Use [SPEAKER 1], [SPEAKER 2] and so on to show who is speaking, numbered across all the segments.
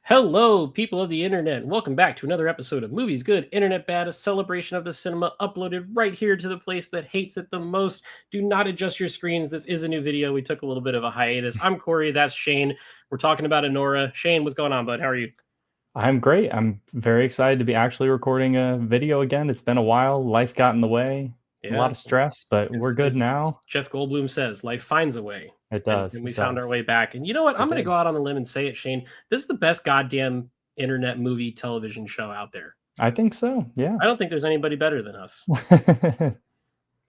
[SPEAKER 1] Hello, people of the internet, and welcome back to another episode of Movies Good, Internet Bad, a celebration of the cinema uploaded right here to the place that hates it the most. Do not adjust your screens. This is a new video. We took a little bit of a hiatus. I'm Corey. That's Shane. We're talking about Anora. Shane, what's going on, bud? How are you?
[SPEAKER 2] I'm great. I'm very excited to be actually recording a video again. It's been a while. Life got in the way, a
[SPEAKER 1] Yeah,
[SPEAKER 2] lot of stress, but we're good
[SPEAKER 1] as
[SPEAKER 2] now.
[SPEAKER 1] Jeff Goldblum says, life finds a way.
[SPEAKER 2] It
[SPEAKER 1] And
[SPEAKER 2] does.
[SPEAKER 1] we
[SPEAKER 2] It
[SPEAKER 1] found our
[SPEAKER 2] does.
[SPEAKER 1] way back. And you know what? I'm
[SPEAKER 2] It
[SPEAKER 1] going to
[SPEAKER 2] did.
[SPEAKER 1] go out on a limb and say it, Shane. This is the best goddamn internet movie television show out there.
[SPEAKER 2] I think so. Yeah.
[SPEAKER 1] I don't think there's anybody better than us.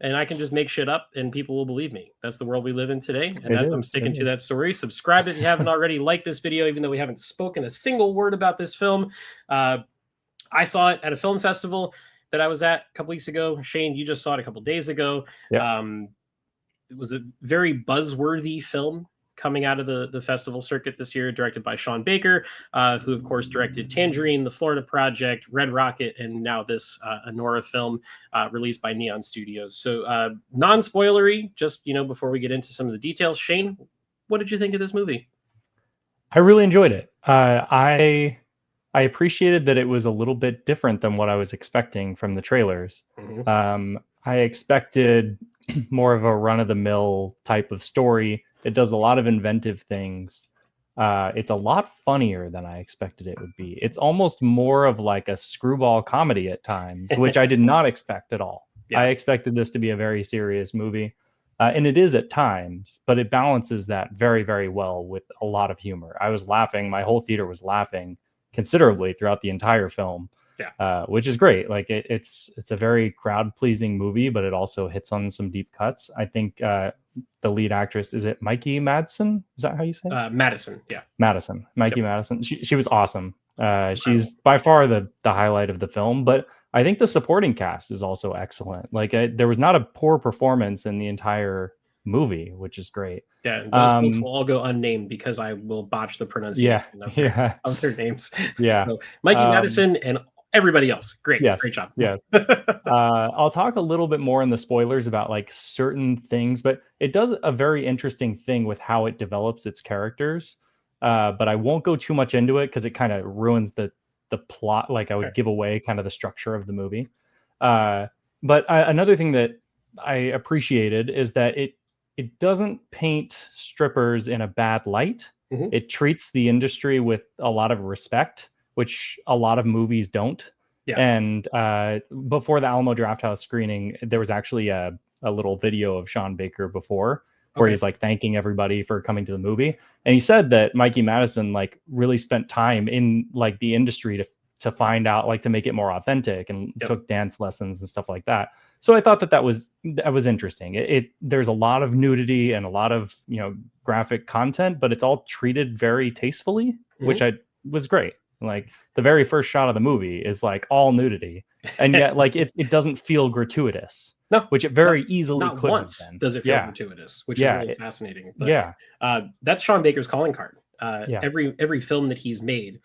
[SPEAKER 1] And I can just make shit up and people will believe me. That's the world we live in today. And
[SPEAKER 2] It
[SPEAKER 1] that's I'm
[SPEAKER 2] is. It
[SPEAKER 1] sticking to that
[SPEAKER 2] is.
[SPEAKER 1] story. Subscribe if you haven't already. Like this video, even though we haven't spoken a single word about this film. Uh, I saw it at a film festival that I was at a couple weeks ago. Shane, you just saw it a couple days ago.
[SPEAKER 2] Yeah.
[SPEAKER 1] Um, it was a very buzzworthy film coming out of the festival circuit this year, directed by Sean Baker, who, of course, directed Tangerine, The Florida Project, Red Rocket, and now this Anora film released by Neon Studios. So, non-spoilery, just, before we get into some of the details, Shane, what did you think of this movie?
[SPEAKER 2] I really enjoyed it. I appreciated that it was a little bit different than what I was expecting from the trailers.
[SPEAKER 1] Mm-hmm.
[SPEAKER 2] I expected more of a run-of-the-mill type of story. It does a lot of inventive things. It's a lot funnier than I expected it would be. It's almost more of like a screwball comedy at times, which I did not expect at all.
[SPEAKER 1] Yeah.
[SPEAKER 2] I expected this to be a very serious movie. And it is at times, but it balances that very, very well with a lot of humor. I was laughing. My whole theater was laughing considerably throughout the entire film,
[SPEAKER 1] Yeah.
[SPEAKER 2] which is great. Like it's a very crowd pleasing movie, but it also hits on some deep cuts. I think the lead actress, is it Mikey Madsen? Is that how you say it?
[SPEAKER 1] Madison. Yeah.
[SPEAKER 2] Madison, Mikey
[SPEAKER 1] Yep.
[SPEAKER 2] Madison. She was awesome.
[SPEAKER 1] Incredible.
[SPEAKER 2] She's by far the highlight of the film, but I think the supporting cast is also excellent. Like there was not a poor performance in the entire movie, which is great.
[SPEAKER 1] Yeah, those folks will
[SPEAKER 2] Um,
[SPEAKER 1] all go unnamed because I will botch the
[SPEAKER 2] yeah,
[SPEAKER 1] pronunciation of their
[SPEAKER 2] yeah,
[SPEAKER 1] of their names.
[SPEAKER 2] yeah.
[SPEAKER 1] So Mikey
[SPEAKER 2] Um,
[SPEAKER 1] Madison and everybody else, great,
[SPEAKER 2] yes,
[SPEAKER 1] great job.
[SPEAKER 2] yes. I'll talk a little bit more in the spoilers about like certain things, but it does a very interesting thing with how it develops its characters. But I won't go too much into it because it kind of ruins the plot. Like I would give away kind of the structure of the movie. But another thing that I appreciated is that it doesn't paint strippers in a bad light.
[SPEAKER 1] Mhm.
[SPEAKER 2] It treats the industry with a lot of respect, which a lot of movies don't.
[SPEAKER 1] Yeah.
[SPEAKER 2] And before the Alamo Drafthouse screening, there was actually a little video of Sean Baker before where
[SPEAKER 1] Okay.
[SPEAKER 2] he's like thanking everybody for coming to the movie. And he said that Mikey Madison like really spent time in like the industry to find out, like, to make it more authentic, and
[SPEAKER 1] Yep.
[SPEAKER 2] took dance lessons and stuff like that. So I thought that was interesting. There's a lot of nudity and a lot of graphic content, but it's all treated very tastefully,
[SPEAKER 1] Mhm.
[SPEAKER 2] which I was great. Like the very first shot of the movie is like all nudity, and yet like it doesn't feel gratuitous,
[SPEAKER 1] No,
[SPEAKER 2] which it
[SPEAKER 1] not
[SPEAKER 2] very easily
[SPEAKER 1] not
[SPEAKER 2] could have
[SPEAKER 1] once
[SPEAKER 2] been.
[SPEAKER 1] does it feel
[SPEAKER 2] Yeah,
[SPEAKER 1] gratuitous, which is
[SPEAKER 2] yeah,
[SPEAKER 1] really fascinating. But
[SPEAKER 2] yeah,
[SPEAKER 1] that's Sean Baker's calling card.
[SPEAKER 2] yeah.
[SPEAKER 1] Every film that he's made,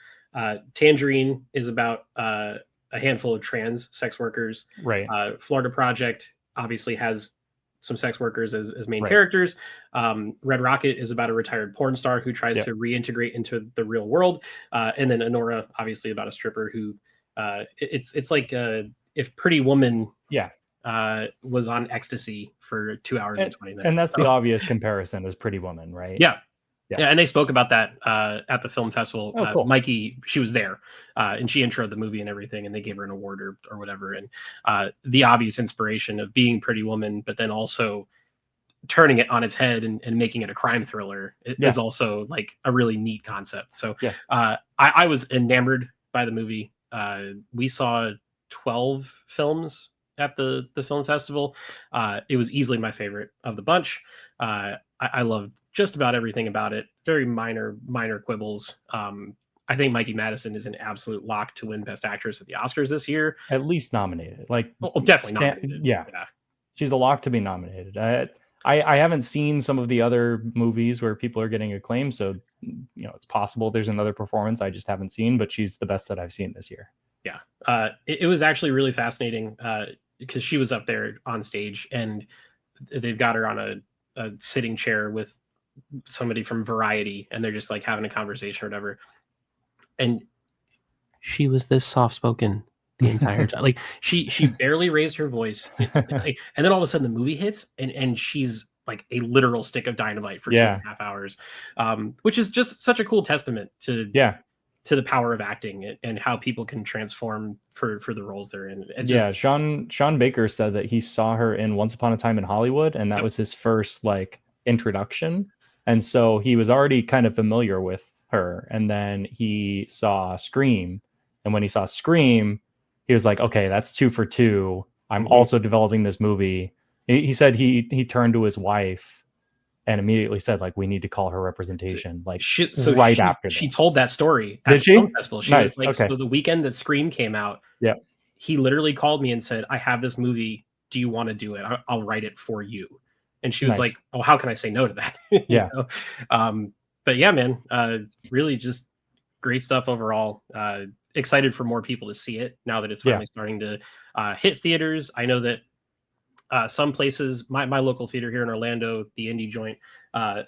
[SPEAKER 1] Tangerine is about a handful of trans sex workers.
[SPEAKER 2] Right,
[SPEAKER 1] Florida Project obviously has some sex workers as main
[SPEAKER 2] right.
[SPEAKER 1] characters. Red Rocket is about a retired porn star who tries
[SPEAKER 2] Yeah,
[SPEAKER 1] to reintegrate into the real world, and then Anora, obviously about a stripper who it's like if Pretty Woman
[SPEAKER 2] yeah.
[SPEAKER 1] was on ecstasy for 2 hours and
[SPEAKER 2] And
[SPEAKER 1] 20
[SPEAKER 2] and
[SPEAKER 1] minutes.
[SPEAKER 2] that's the
[SPEAKER 1] So
[SPEAKER 2] obvious comparison is Pretty Woman, right?
[SPEAKER 1] yeah,
[SPEAKER 2] Yeah.
[SPEAKER 1] yeah, and they spoke about that at the film festival.
[SPEAKER 2] Oh, cool.
[SPEAKER 1] Mikey, she was there, and she introed the movie and everything, and they gave her an award or whatever. And the obvious inspiration of being Pretty Woman, but then also turning it on its head and making it a crime thriller
[SPEAKER 2] Yeah,
[SPEAKER 1] is also like a really neat concept. So
[SPEAKER 2] yeah.
[SPEAKER 1] I was enamored by the movie. We saw 12 films at the film festival. It was easily my favorite of the bunch. I loved just about everything about it. Very minor quibbles. I think Mikey Madison is an absolute lock to win Best Actress at the Oscars this year.
[SPEAKER 2] At least nominated. Like,
[SPEAKER 1] Oh, definitely nominated.
[SPEAKER 2] yeah,
[SPEAKER 1] Yeah.
[SPEAKER 2] she's the lock to be nominated. I haven't seen some of the other movies where people are getting acclaim, so it's possible there's another performance I just haven't seen, but she's the best that I've seen this year.
[SPEAKER 1] Yeah. It was actually really fascinating because she was up there on stage and they've got her on a sitting chair with somebody from Variety and they're just like having a conversation or whatever. And she was this soft spoken the entire time. Like she barely raised her voice. And then all of a sudden the movie hits and she's like a literal stick of dynamite for two and
[SPEAKER 2] Yeah.
[SPEAKER 1] a half hours, which is just such a cool testament
[SPEAKER 2] Yeah.
[SPEAKER 1] to the power of acting and how people can transform for the roles they're in. It just
[SPEAKER 2] Yeah. Sean Baker said that he saw her in Once Upon a Time in Hollywood, and that
[SPEAKER 1] yep.
[SPEAKER 2] was his first like introduction. And so he was already kind of familiar with her. And then he saw Scream. And when he saw Scream, he was like, okay, that's 2 for 2. I'm
[SPEAKER 1] Mhm.
[SPEAKER 2] also developing this movie. He said he turned to his wife and immediately said, like, we need to call her representation, like right after
[SPEAKER 1] She told
[SPEAKER 2] this.
[SPEAKER 1] that story at
[SPEAKER 2] Did
[SPEAKER 1] the film
[SPEAKER 2] she?
[SPEAKER 1] festival. She was
[SPEAKER 2] Nice.
[SPEAKER 1] like,
[SPEAKER 2] Okay.
[SPEAKER 1] so the weekend that Scream came out,
[SPEAKER 2] Yeah.
[SPEAKER 1] he literally called me and said, "I have this movie. Do you want to do it? I'll write it for you." And she was like,
[SPEAKER 2] Nice.
[SPEAKER 1] "Oh, how can I say no to that?"
[SPEAKER 2] Yeah.
[SPEAKER 1] But yeah, man, really just great stuff overall. Excited for more people to see it now that it's
[SPEAKER 2] Yeah.
[SPEAKER 1] finally starting to hit theaters. I know that some places, my local theater here in Orlando, the indie joint,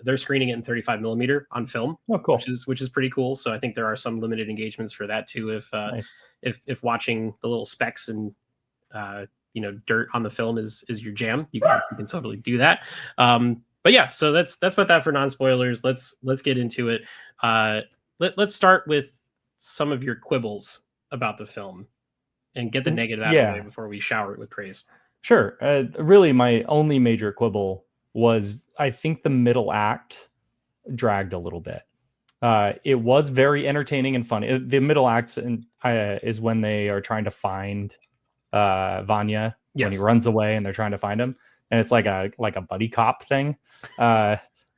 [SPEAKER 1] they're screening it in 35 millimeter on film,
[SPEAKER 2] Oh, cool.
[SPEAKER 1] which is pretty cool. So I think there are some limited engagements for that too.
[SPEAKER 2] Nice.
[SPEAKER 1] If watching the little specks and dirt on the film is your jam, you can totally do that. But yeah, so that's about that for non spoilers. Let's get into it. Let's start with some of your quibbles about the film and get the negative out of the way
[SPEAKER 2] Yeah.
[SPEAKER 1] before we shower it with praise.
[SPEAKER 2] Sure. Really, my only major quibble was I think the middle act dragged a little bit. It was very entertaining and fun. The middle act is when they are trying to find Vanya when he
[SPEAKER 1] Yes.
[SPEAKER 2] runs away and they're trying to find him, and it's like a buddy cop thing,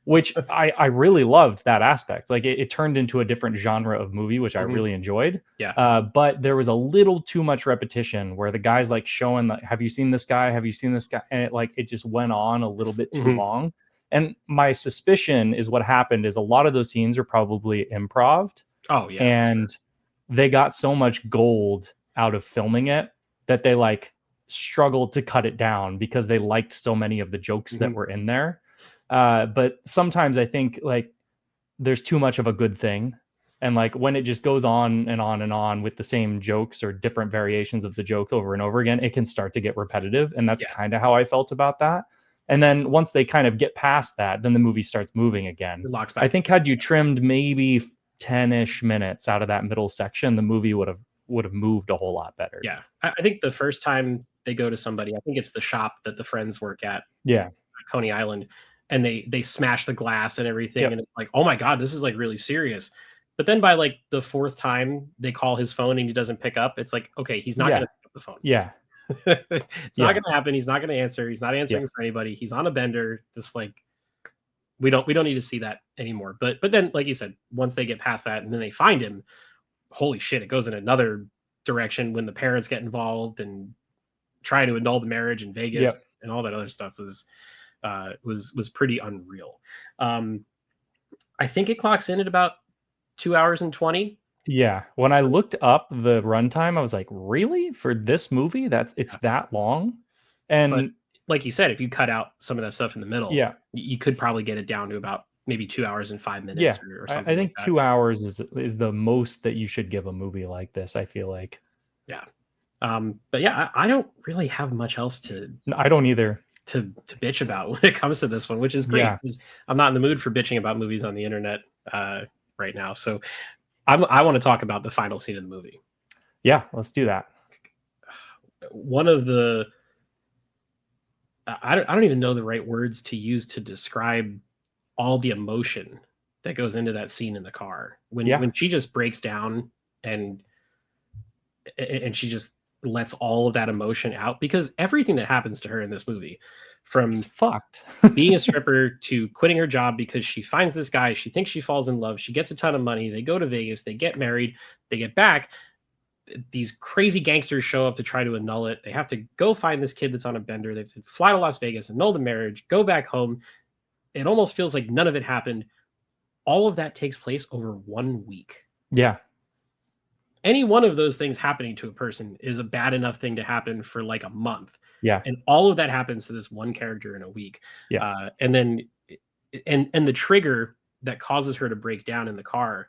[SPEAKER 2] which I really loved that aspect. Like it turned into a different genre of movie, which I
[SPEAKER 1] Mhm.
[SPEAKER 2] really enjoyed.
[SPEAKER 1] Yeah.
[SPEAKER 2] But there was a little too much repetition where the guy's like showing like, have you seen this guy? Have you seen this guy? And it just went on a little bit too
[SPEAKER 1] Mhm.
[SPEAKER 2] long. And my suspicion is what happened is a lot of those scenes are probably improv,
[SPEAKER 1] Oh yeah, for sure.
[SPEAKER 2] and they got so much gold out of filming it that they like struggled to cut it down because they liked so many of the jokes that
[SPEAKER 1] Mhm.
[SPEAKER 2] were in there. But sometimes I think like there's too much of a good thing. And like when it just goes on and on and on with the same jokes or different variations of the joke over and over again, it can start to get repetitive. And that's
[SPEAKER 1] Yeah.
[SPEAKER 2] kind of how I felt about that. And then once they kind of get past that, then the movie starts moving again.
[SPEAKER 1] It locks
[SPEAKER 2] I
[SPEAKER 1] back.
[SPEAKER 2] think had you trimmed maybe 10-ish minutes out of that middle section, the movie would have moved a whole lot better.
[SPEAKER 1] Yeah. I think the first time they go to somebody, I think it's the shop that the friends work at
[SPEAKER 2] Yeah.
[SPEAKER 1] Coney Island, and they smash the glass and everything,
[SPEAKER 2] Yep.
[SPEAKER 1] and it's like, "Oh my god, this is, like, really serious." But then by, like, the 4th time they call his phone and he doesn't pick up, it's like, "Okay, he's not
[SPEAKER 2] Yeah.
[SPEAKER 1] gonna pick up the phone."
[SPEAKER 2] Yeah.
[SPEAKER 1] It's not
[SPEAKER 2] Yeah.
[SPEAKER 1] gonna happen, he's not gonna answer, he's not
[SPEAKER 2] Yeah.
[SPEAKER 1] answering for anybody, he's on a bender, just, like, we don't need to see that anymore. But then, like you said, once they get past that and then they find him, holy shit, it goes in another direction when the parents get involved and try to annul the marriage in Vegas
[SPEAKER 2] Yep.
[SPEAKER 1] and all that other stuff was pretty unreal. Um, I think it clocks in at about 2 hours and 20.
[SPEAKER 2] Yeah. When I
[SPEAKER 1] So
[SPEAKER 2] looked up the runtime, I was like, "Really? For this movie? It's
[SPEAKER 1] yeah.
[SPEAKER 2] that long?"
[SPEAKER 1] But
[SPEAKER 2] And
[SPEAKER 1] like you said, if you cut out some of that stuff in the middle,
[SPEAKER 2] yeah.
[SPEAKER 1] you could probably get it down to about maybe 2 hours and 5 minutes
[SPEAKER 2] Yeah.
[SPEAKER 1] or
[SPEAKER 2] I
[SPEAKER 1] something like
[SPEAKER 2] think
[SPEAKER 1] that.
[SPEAKER 2] 2 hours is the most that you should give a movie like this, I feel like.
[SPEAKER 1] Yeah. But yeah, I don't really have much else
[SPEAKER 2] I don't either.
[SPEAKER 1] to bitch about when it comes to this one, which is great
[SPEAKER 2] Yeah.
[SPEAKER 1] because I'm not in the mood for bitching about movies on the internet right now. So I want to talk about the final scene of the movie.
[SPEAKER 2] Yeah, let's do that.
[SPEAKER 1] One of the I don't even know the right words to use to describe all the emotion that goes into that scene in the car
[SPEAKER 2] Yeah.
[SPEAKER 1] when she just breaks down and and she just lets all of that emotion out because everything that happens to her in this movie,
[SPEAKER 2] It's
[SPEAKER 1] from
[SPEAKER 2] fucked.
[SPEAKER 1] being a stripper to quitting her job because she finds this guy, she thinks she falls in love, she gets a ton of money, they go to Vegas, they get married, they get back, these crazy gangsters show up to try to annul it. They have to go find this kid that's on a bender. They have to fly to Las Vegas, annul the marriage, go back home. It almost feels like none of it happened. All of that takes place over 1 week.
[SPEAKER 2] Yeah.
[SPEAKER 1] Any one of those things happening to a person is a bad enough thing to happen for like a month.
[SPEAKER 2] Yeah.
[SPEAKER 1] And all of that happens to this one character in a week.
[SPEAKER 2] Yeah.
[SPEAKER 1] And then and the trigger that causes her to break down in the car,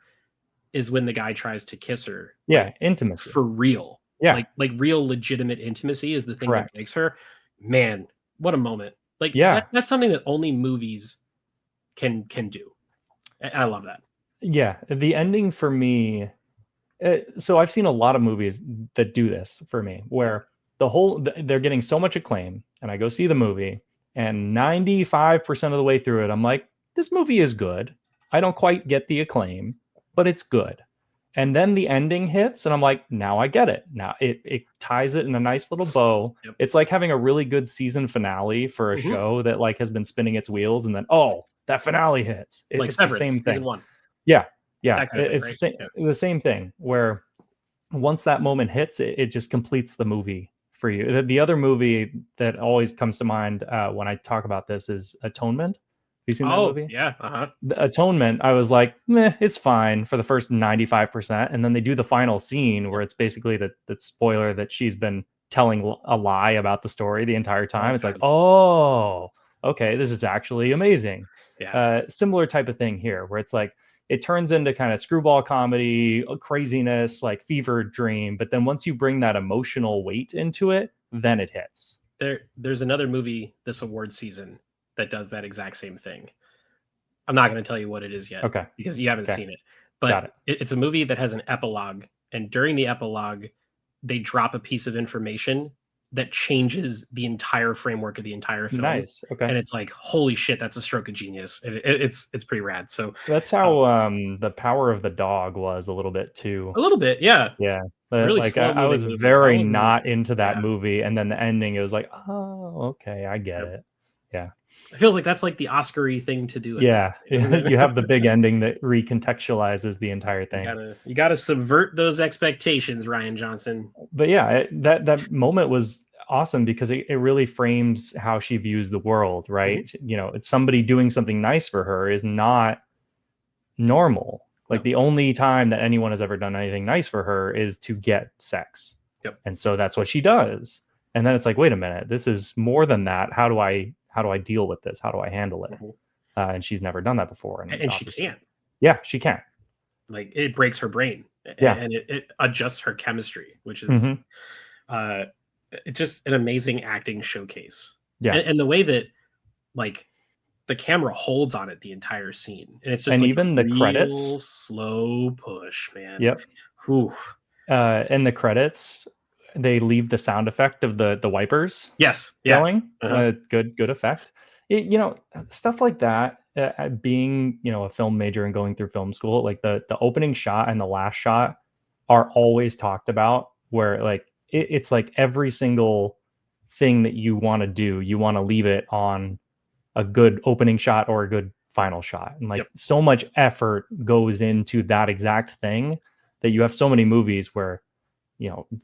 [SPEAKER 1] is when the guy tries to kiss her.
[SPEAKER 2] Yeah,
[SPEAKER 1] Like,
[SPEAKER 2] intimacy.
[SPEAKER 1] for real.
[SPEAKER 2] Yeah,
[SPEAKER 1] Like real legitimate intimacy is the thing that
[SPEAKER 2] correct.
[SPEAKER 1] breaks her. Man, what a moment. Like
[SPEAKER 2] Yeah,
[SPEAKER 1] that's something that only movies can do. I love that.
[SPEAKER 2] yeah. The ending for me, so I've seen a lot of movies that do this for me, where they're getting so much acclaim, and I go see the movie, and 95% of the way through it, I'm like, this movie is good. I don't quite get the acclaim, but it's good. And then the ending hits, and I'm like, now I get it. Now it ties it in a nice little bow.
[SPEAKER 1] Yep.
[SPEAKER 2] It's like having a really good season finale for a
[SPEAKER 1] Mhm.
[SPEAKER 2] show that like has been spinning its wheels, and then oh, that finale hits.
[SPEAKER 1] Like
[SPEAKER 2] It's the
[SPEAKER 1] Severance,
[SPEAKER 2] same
[SPEAKER 1] season
[SPEAKER 2] thing.
[SPEAKER 1] 1.
[SPEAKER 2] Yeah, yeah.
[SPEAKER 1] That kind of thing,
[SPEAKER 2] It's
[SPEAKER 1] right? Yeah.
[SPEAKER 2] the same thing where once that moment hits, it just completes the movie for you. The other movie that always comes to mind when I talk about this is Atonement. Have you seen that
[SPEAKER 1] Oh,
[SPEAKER 2] movie?
[SPEAKER 1] yeah, uh-huh.
[SPEAKER 2] The Atonement, I was like, meh, it's fine for the first 95%. And then they do the final scene where
[SPEAKER 1] Yep.
[SPEAKER 2] it's basically that spoiler that she's been telling a lie about the story the entire
[SPEAKER 1] The whole
[SPEAKER 2] time. It's like,
[SPEAKER 1] time.
[SPEAKER 2] oh, okay, this is actually amazing.
[SPEAKER 1] Yeah.
[SPEAKER 2] Similar type of thing here where it's like, it turns into kind of screwball comedy, craziness, like fever dream. But then once you bring that emotional weight into it, then it hits.
[SPEAKER 1] There's another movie this award season that does that exact same thing. I'm not gonna tell you what it is yet
[SPEAKER 2] Okay.
[SPEAKER 1] because you haven't
[SPEAKER 2] Okay.
[SPEAKER 1] seen it, but
[SPEAKER 2] Got it.
[SPEAKER 1] it's a movie that has an epilogue, and during the epilogue, they drop a piece of information that changes the entire framework of the entire film,
[SPEAKER 2] Nice. Okay.
[SPEAKER 1] and it's like, "Holy shit, that's a stroke of genius." It's pretty rad, so,
[SPEAKER 2] That's
[SPEAKER 1] uh,
[SPEAKER 2] how The Power of the Dog was a little bit too.
[SPEAKER 1] a little bit, yeah.
[SPEAKER 2] Yeah. But
[SPEAKER 1] Really
[SPEAKER 2] like
[SPEAKER 1] slow
[SPEAKER 2] I
[SPEAKER 1] moving
[SPEAKER 2] was
[SPEAKER 1] movie. That
[SPEAKER 2] very
[SPEAKER 1] wasn't.
[SPEAKER 2] not into that
[SPEAKER 1] Yeah,
[SPEAKER 2] movie. And then the ending, it was like, oh, okay, I get
[SPEAKER 1] yep.
[SPEAKER 2] it. Yeah.
[SPEAKER 1] It feels like that's, like, the Oscar-y thing to do at this
[SPEAKER 2] Yeah.
[SPEAKER 1] point, isn't
[SPEAKER 2] You
[SPEAKER 1] it?
[SPEAKER 2] have the big ending that recontextualizes the entire thing.
[SPEAKER 1] You gotta subvert those expectations, Ryan Johnson.
[SPEAKER 2] But yeah, that moment was awesome because it really frames how she views the world,
[SPEAKER 1] Mhm.
[SPEAKER 2] right? You know, it's somebody doing something nice for her is not normal. Like
[SPEAKER 1] No.
[SPEAKER 2] the only time that anyone has ever done anything nice for her is to get sex.
[SPEAKER 1] Yep.
[SPEAKER 2] And so that's what she does. And then it's like, wait a minute, this is more than that. How do I deal with this? How do I handle it?
[SPEAKER 1] Mhm.
[SPEAKER 2] And she's never done that before. And
[SPEAKER 1] And she
[SPEAKER 2] obviously,
[SPEAKER 1] can't.
[SPEAKER 2] yeah, she can.
[SPEAKER 1] Like, it breaks her brain,
[SPEAKER 2] Yeah.
[SPEAKER 1] and it adjusts her chemistry, which is,
[SPEAKER 2] Hmm.
[SPEAKER 1] uh, just an amazing acting showcase.
[SPEAKER 2] Yeah.
[SPEAKER 1] And the way that, like, the camera holds on it the entire scene, and it's just,
[SPEAKER 2] And
[SPEAKER 1] like, a
[SPEAKER 2] even the credits.
[SPEAKER 1] real slow push, man.
[SPEAKER 2] Yep.
[SPEAKER 1] Whew.
[SPEAKER 2] In the credits, they leave the sound effect of the wipers
[SPEAKER 1] Yes. Yeah.
[SPEAKER 2] going.
[SPEAKER 1] Uh-huh.
[SPEAKER 2] Good effect. Stuff like that. Being a film major and going through film school, like the opening shot and the last shot are always talked about. Where like it's like every single thing that you want to do, you want to leave it on a good opening shot or a good final shot. And like
[SPEAKER 1] Yep.
[SPEAKER 2] so much effort goes into that exact thing that you have so many movies where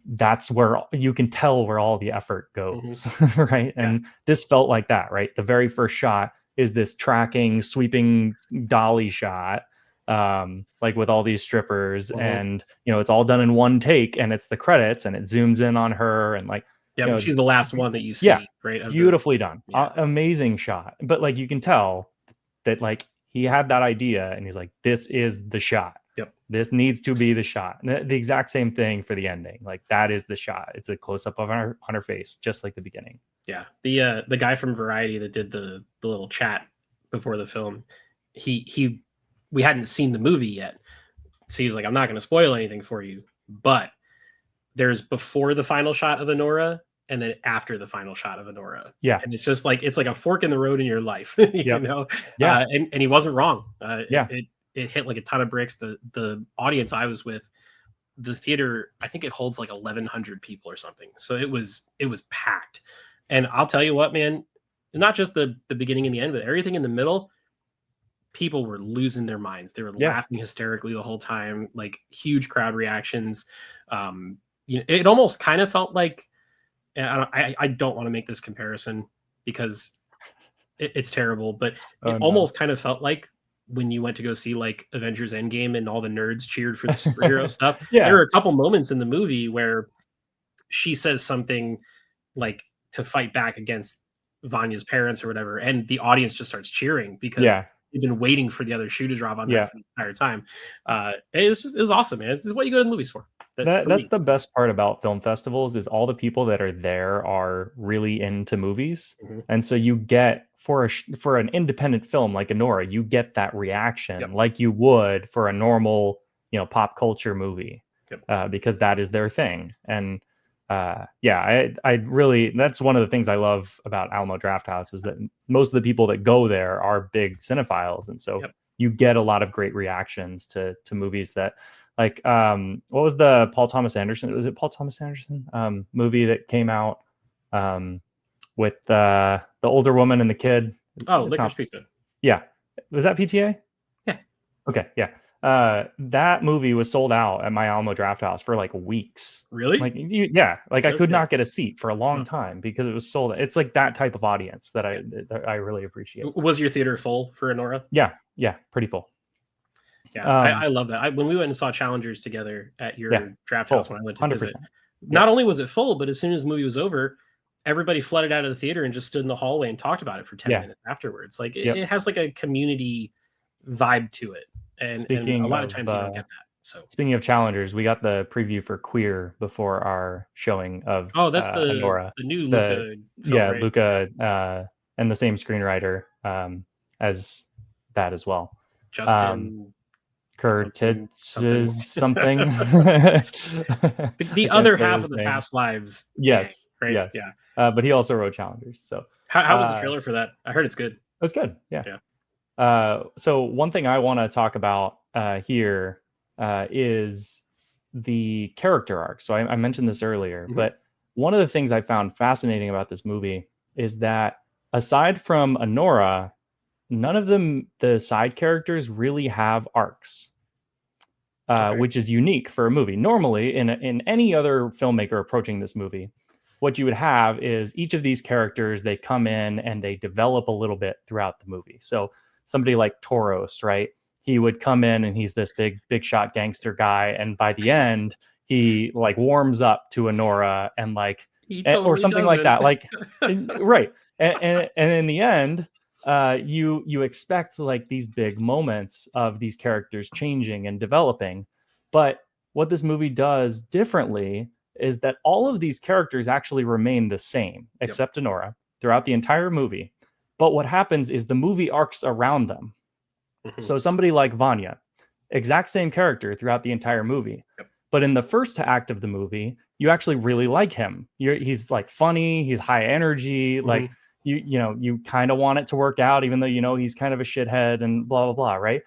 [SPEAKER 2] that's where you can tell where all the effort
[SPEAKER 1] Mhm.
[SPEAKER 2] goes. Right.
[SPEAKER 1] Yeah.
[SPEAKER 2] And this felt like that, right? The very first shot is this tracking sweeping dolly shot, like with all these strippers,
[SPEAKER 1] Mhm.
[SPEAKER 2] and it's all done in one take, and it's the credits, and it zooms in on her, and like
[SPEAKER 1] Yeah,
[SPEAKER 2] you
[SPEAKER 1] but
[SPEAKER 2] know
[SPEAKER 1] she's the last one that you
[SPEAKER 2] yeah,
[SPEAKER 1] see, right, of the.
[SPEAKER 2] beautifully done.
[SPEAKER 1] Yeah.
[SPEAKER 2] Amazing shot. But like you can tell that like he had that idea and he's like, this is the shot.
[SPEAKER 1] Yep.
[SPEAKER 2] This needs to be the shot. And the exact same thing for the ending. Like that is the shot. It's a close up of her face, just like the beginning.
[SPEAKER 1] Yeah. The guy from Variety that did the little chat before the film, he we hadn't seen the movie yet. So he's like, I'm not gonna spoil anything for you, but there's before the final shot of Anora and then after the final shot of Anora.
[SPEAKER 2] Yeah.
[SPEAKER 1] And it's like a fork in the road in your life, you
[SPEAKER 2] Yep.
[SPEAKER 1] know?
[SPEAKER 2] Yeah.
[SPEAKER 1] And he wasn't wrong.
[SPEAKER 2] Yeah.
[SPEAKER 1] It hit like a ton of bricks. The audience I was with, the theater, I think it holds like 1,100 people or something. So it was packed. And I'll tell you what, man, not just the beginning and the end, but everything in the middle, people were losing their minds. They were
[SPEAKER 2] Yeah.
[SPEAKER 1] laughing hysterically the whole time, like huge crowd reactions. It almost kind of felt like, and I don't want to make this comparison because it's terrible, but it
[SPEAKER 2] Oh no.
[SPEAKER 1] almost kind of felt like when you went to go see like Avengers Endgame and all the nerds cheered for the superhero stuff. There
[SPEAKER 2] Yeah.
[SPEAKER 1] were a couple moments in the movie where she says something like to fight back against Vanya's parents or whatever, and the audience just starts cheering because
[SPEAKER 2] Yeah.
[SPEAKER 1] they've been waiting for the other shoe to drop on there
[SPEAKER 2] Yeah.
[SPEAKER 1] for the entire time. It was awesome, man. This is what you go to the movies for.
[SPEAKER 2] That's the best part about film festivals is all the people that are there are really into movies.
[SPEAKER 1] Mhm.
[SPEAKER 2] And so you get for an independent film like Anora, you get that reaction
[SPEAKER 1] Yep.
[SPEAKER 2] like you would for a normal, pop culture movie.
[SPEAKER 1] Yep.
[SPEAKER 2] Because that is their thing. And yeah, I really, that's one of the things I love about Alamo Drafthouse is that most of the people that go there are big cinephiles, and so
[SPEAKER 1] Yep.
[SPEAKER 2] you get a lot of great reactions to movies that, like, what was the Paul Thomas Anderson? Was it Paul Thomas Anderson movie that came out with the older woman and the kid?
[SPEAKER 1] Oh, Licorice Pizza.
[SPEAKER 2] Yeah, was that PTA?
[SPEAKER 1] Yeah.
[SPEAKER 2] Okay, yeah. That movie was sold out at my Alamo Drafthouse for like weeks.
[SPEAKER 1] Really?
[SPEAKER 2] Like, yeah, like I could not get a seat for a long
[SPEAKER 1] Huh.
[SPEAKER 2] time because it was sold. It's like that type of audience that I really appreciate.
[SPEAKER 1] Was your theater full for Anora?
[SPEAKER 2] Yeah, pretty full.
[SPEAKER 1] Yeah, I love that. When we went and saw Challengers together at your draft house when I went to
[SPEAKER 2] 100%.
[SPEAKER 1] visit, not only was it full, but as soon as the movie was over, everybody flooded out of the theater and just stood in the hallway and talked about it for 10 minutes afterwards. Like it has like a community vibe to it, and a lot of times you don't get that. So
[SPEAKER 2] speaking of Challengers, we got the preview for Queer before our showing of
[SPEAKER 1] that's
[SPEAKER 2] Anora.
[SPEAKER 1] The new Luca film, right?
[SPEAKER 2] Luca and the same screenwriter as that as well.
[SPEAKER 1] Justin
[SPEAKER 2] Curtis something.
[SPEAKER 1] the other half of the Past Lives.
[SPEAKER 2] Yes.
[SPEAKER 1] Right?
[SPEAKER 2] Yes.
[SPEAKER 1] Yeah.
[SPEAKER 2] But he also wrote Challengers. So
[SPEAKER 1] how was the trailer for that? I heard it's good.
[SPEAKER 2] It's good. Yeah. So one thing I want to talk about here is the character arc. So I mentioned this earlier, but one of the things I found fascinating about this movie is that aside from Anora, none of the side characters really have arcs, which is unique for a movie. Normally, in any other filmmaker approaching this movie, what you would have is each of these characters, they come in and they develop a little bit throughout the movie. So somebody like Toros, right? He would come in and he's this big shot gangster guy, and by the end, he like warms up to Anora and like or something like that, like right. And in the end, you expect like these big moments of these characters changing and developing, but what this movie does differently is that all of these characters actually remain the same, except Anora, throughout the entire movie. But what happens is the movie arcs around them. So somebody like Vanya, exact same character throughout the entire movie. But in the first act of the movie, you actually really like him. He's like funny, he's high energy, like you kind of want it to work out, even though he's kind of a shithead and blah blah blah, right?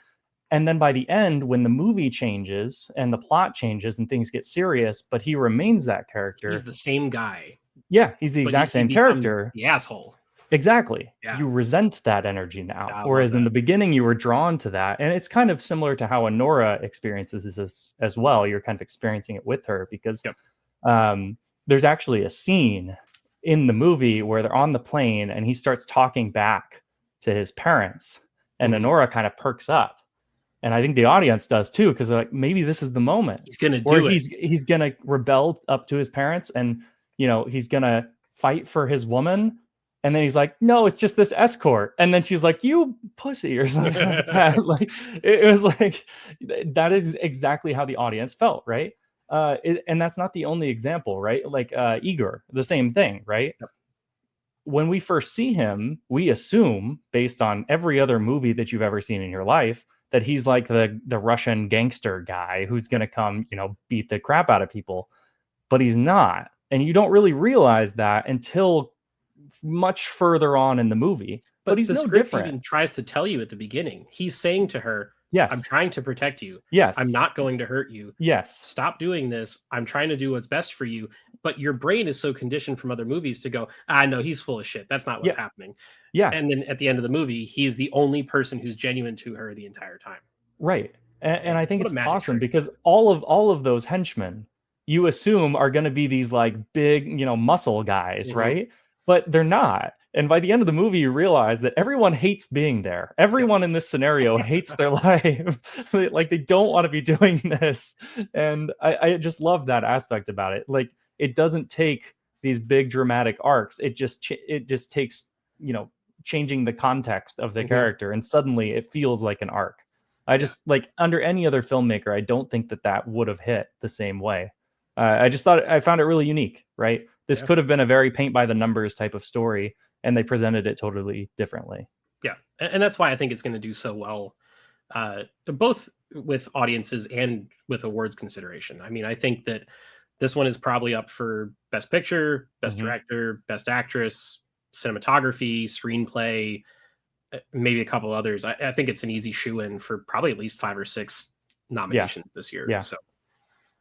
[SPEAKER 2] And then by the end, when the movie changes and the plot changes and things get serious, but he remains that character.
[SPEAKER 1] He's the same guy.
[SPEAKER 2] Yeah, he's the exact same character.
[SPEAKER 1] The asshole.
[SPEAKER 2] Exactly.
[SPEAKER 1] Yeah.
[SPEAKER 2] You resent that energy now. Whereas in the beginning, you were drawn to that. And it's kind of similar to how Anora experiences this as well. You're kind of experiencing it with her because there's actually a scene in the movie where they're on the plane and he starts talking back to his parents. And Anora kind of perks up. And I think the audience does too, because they're like, maybe this is the moment.
[SPEAKER 1] He's going to do it.
[SPEAKER 2] He's going to rebel up to his parents and, he's going to fight for his woman. And then he's like, no, it's just this escort. And then she's like, you pussy or something like that. Like, it was like, that is exactly how the audience felt, right? And that's not the only example, right? Like Igor, the same thing, right? Yep. When we first see him, we assume, based on every other movie that you've ever seen in your life, that he's like the Russian gangster guy who's going to come, beat the crap out of people. But he's not. And you don't really realize that until much further on in the movie. But he's no different.
[SPEAKER 1] Even tries to tell you at the beginning. He's saying to her,
[SPEAKER 2] yes,
[SPEAKER 1] I'm trying to protect you.
[SPEAKER 2] Yes.
[SPEAKER 1] I'm not going to hurt you.
[SPEAKER 2] Yes.
[SPEAKER 1] Stop doing this. I'm trying to do what's best for you. But your brain is so conditioned from other movies to go, no, he's full of shit. That's not what's happening.
[SPEAKER 2] Yeah.
[SPEAKER 1] And then at the end of the movie, he's the only person who's genuine to her the entire time.
[SPEAKER 2] Right. And I think it's awesome because all of those henchmen you assume are going to be these like big, muscle guys, right? But they're not. And by the end of the movie, you realize that everyone hates being there. Everyone in this scenario hates their life. Like they don't want to be doing this. And I just love that aspect about it. Like it doesn't take these big dramatic arcs. It just takes, changing the context of the character, and suddenly it feels like an arc. I just like under any other filmmaker, I don't think that would have hit the same way. I just thought I found it really unique, right? This could have been a very paint by the numbers type of story, and they presented it totally differently.
[SPEAKER 1] Yeah, and that's why I think it's going to do so well, both with audiences and with awards consideration. I mean, I think that this one is probably up for Best Picture, Best Director, Best Actress, cinematography, screenplay, maybe a couple others. I think it's an easy shoe-in for probably at least 5 or 6 nominations this year.
[SPEAKER 2] Yeah.
[SPEAKER 1] So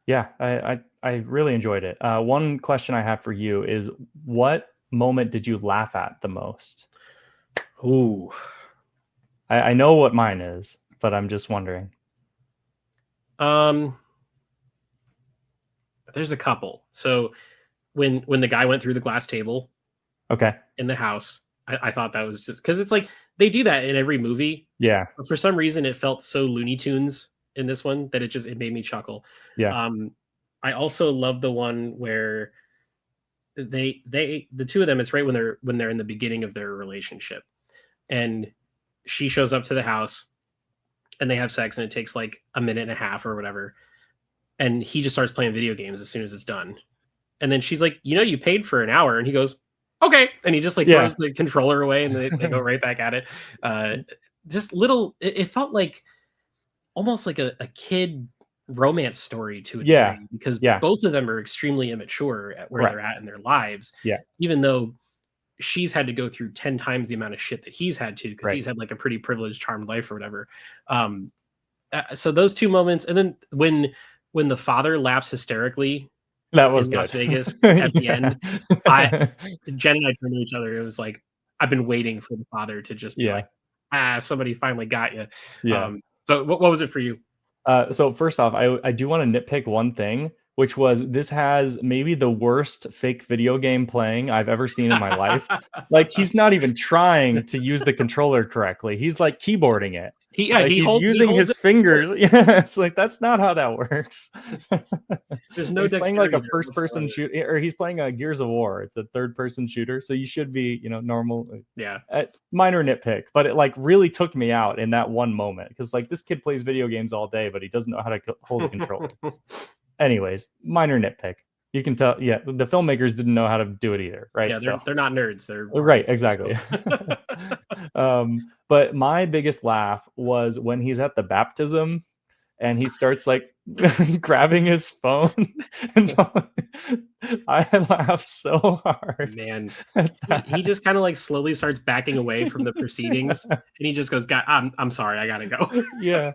[SPEAKER 2] yeah, I really enjoyed it. One question I have for you is, what moment did you laugh at the most?
[SPEAKER 1] Ooh.
[SPEAKER 2] I know what mine is, but I'm just wondering.
[SPEAKER 1] There's a couple. So when the guy went through the glass table in the house, I thought that was just because it's like they do that in every movie.
[SPEAKER 2] Yeah.
[SPEAKER 1] But for some reason, it felt so Looney Tunes in this one that it made me chuckle.
[SPEAKER 2] Yeah.
[SPEAKER 1] I also love the one where the two of them, it's right when they're in the beginning of their relationship, and she shows up to the house and they have sex, and it takes like a minute and a half or whatever, and he just starts playing video games as soon as it's done. And then she's like, you paid for an hour, and he goes, okay, and he just like throws the controller away, and they go right back at it. Just little, it felt like almost like a kid romance story to a degree, because both of them are extremely immature at where they're at in their lives. Even though she's had to go through 10 times the amount of shit that he's had to, because he's had like a pretty privileged, charmed life or whatever. So those two moments, and then when the father laughs hysterically,
[SPEAKER 2] that was
[SPEAKER 1] in
[SPEAKER 2] good.
[SPEAKER 1] Las Vegas at the end, Jen and I turned to each other. It was like, I've been waiting for the father to just be like, somebody finally got you. So what was it for you?
[SPEAKER 2] So first off, I do want to nitpick one thing, which was this has maybe the worst fake video game playing I've ever seen in my life. Like, he's not even trying to use the controller correctly. He's like keyboarding it. He's using his fingers. Yeah, it's like, that's not how that works.
[SPEAKER 1] There's no
[SPEAKER 2] he's playing like a first-person shooter, or he's playing a Gears of War. It's a third-person shooter, so you should be, normal.
[SPEAKER 1] Yeah.
[SPEAKER 2] Minor nitpick, but it like really took me out in that one moment, because like this kid plays video games all day, but he doesn't know how to hold a controller. Anyways, minor nitpick. You can tell, the filmmakers didn't know how to do it either, right?
[SPEAKER 1] Yeah, they're not nerds. They're
[SPEAKER 2] right, exactly. But my biggest laugh was when he's at the baptism and he starts like grabbing his phone. And I laughed so hard.
[SPEAKER 1] Man, he just kind of like slowly starts backing away from the proceedings, and he just goes, "God, I'm sorry, I gotta go."
[SPEAKER 2] yeah.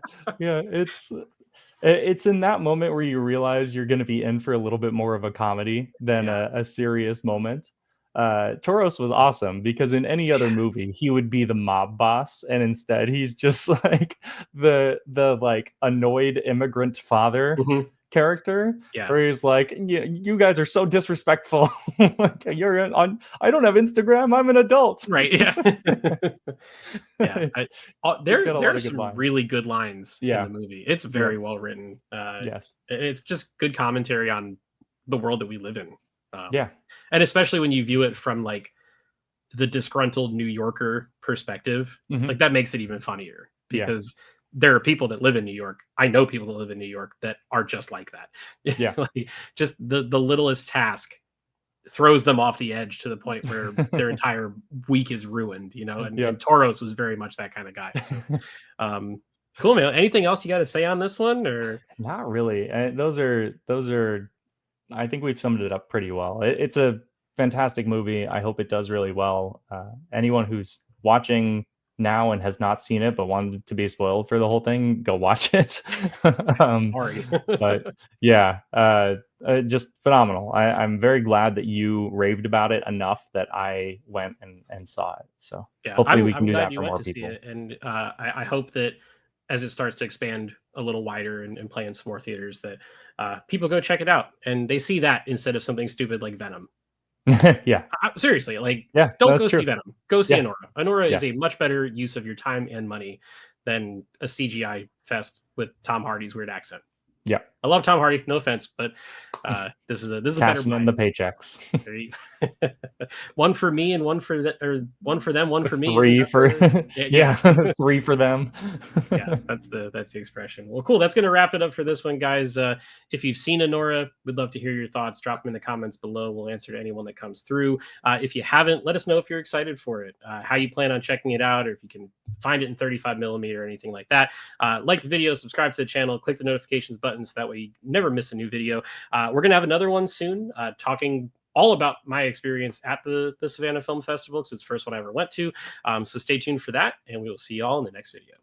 [SPEAKER 2] It's in that moment where you realize you're going to be in for a little bit more of a comedy than a serious moment. Toros was awesome, because in any other movie he would be the mob boss, and instead he's just like the like annoyed immigrant father character, where he's like, you guys are so disrespectful. Like, you're on, I don't have Instagram, I'm an adult.
[SPEAKER 1] Right. There's some really good lines in the movie. It's very well written. It's just good commentary on the world that we live in. And especially when you view it from like the disgruntled New Yorker perspective, like that makes it even funnier, because there are people that live in New York. I know people that live in New York that are just like that. Like, just the littlest task throws them off the edge to the point where their entire week is ruined, and Toros was very much that kind of guy. So cool, man. Anything else you got to say on this one? Or
[SPEAKER 2] not really? Those are I think we've summed it up pretty well. It's a fantastic movie. I hope it does really well. Anyone who's watching now and has not seen it but wanted to be spoiled for the whole thing, go watch it.
[SPEAKER 1] Sorry.
[SPEAKER 2] But just phenomenal. I'm very glad that you raved about it enough that I went and saw it. So hopefully we can do that for more people.
[SPEAKER 1] And I hope that as it starts to expand a little wider and play in some more theaters, that people go check it out and they see that instead of something stupid like Venom. Seriously, like, don't go see Venom. Go see Anora. Anora is a much better use of your time and money than a CGI fest with Tom Hardy's weird accent.
[SPEAKER 2] Yeah,
[SPEAKER 1] I love Tom Hardy. No offense, but this is a better
[SPEAKER 2] Cashing
[SPEAKER 1] buy.
[SPEAKER 2] in the paychecks.
[SPEAKER 1] One for me and one for or one for them, one for me.
[SPEAKER 2] Three for
[SPEAKER 1] yeah.
[SPEAKER 2] three for them.
[SPEAKER 1] Yeah, that's the expression. Well, cool. That's going to wrap it up for this one, guys. If you've seen Anora, we'd love to hear your thoughts. Drop them in the comments below. We'll answer to anyone that comes through. If you haven't, let us know if you're excited for it, how you plan on checking it out, or if you can find it in 35 millimeter or anything like that. Like the video, subscribe to the channel, click the notifications button so that way you never miss a new video. We're going to have another one soon, talking all about my experience at the Savannah Film Festival, because it's the first one I ever went to. So stay tuned for that, and we will see you all in the next video.